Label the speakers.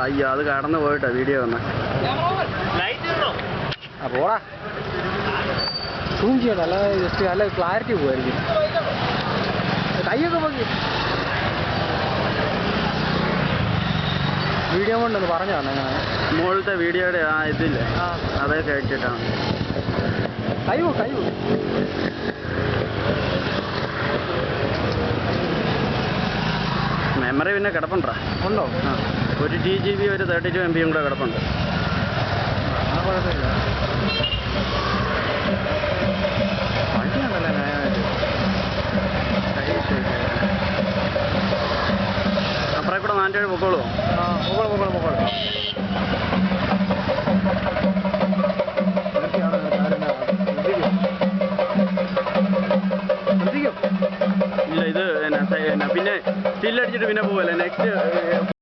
Speaker 1: അയ്യോ അത് കടന്നു പോയിട്ടാ വീഡിയോ വന്ന
Speaker 2: പോടാ സൂം ചെയ്യണം അല്ലാതെ ജസ്റ്റ് നല്ല ക്ലാരിറ്റി പോവായിരിക്കും കൈയൊക്കെ പോയി വീഡിയോ കൊണ്ടൊന്ന് പറഞ്ഞു തന്നെ
Speaker 1: മുകളിലത്തെ വീഡിയോയുടെ ആ ഇതില്ലേ അതേ കേട്ടിട്ടാണ്
Speaker 2: കൈവോ
Speaker 1: മെമ്മറി പിന്നെ കിടപ്പുണ്ടോ
Speaker 2: ഉണ്ടോ
Speaker 1: ഒരു 2 GB ഒരു 32 MB കൂടെ കിടപ്പുണ്ട്
Speaker 2: ആ കുഴപ്പമില്ല വണ്ടിയാണല്ലേ
Speaker 1: അപ്പുറേ കൂടെ 47 പൊക്കോളൂ
Speaker 2: പൊക്കോളൂ
Speaker 1: ഇല്ല ഇത് പിന്നെ സ്റ്റില്ലടിച്ചിട്ട് പിന്നെ പോവല്ലേ നെക്സ്റ്റ്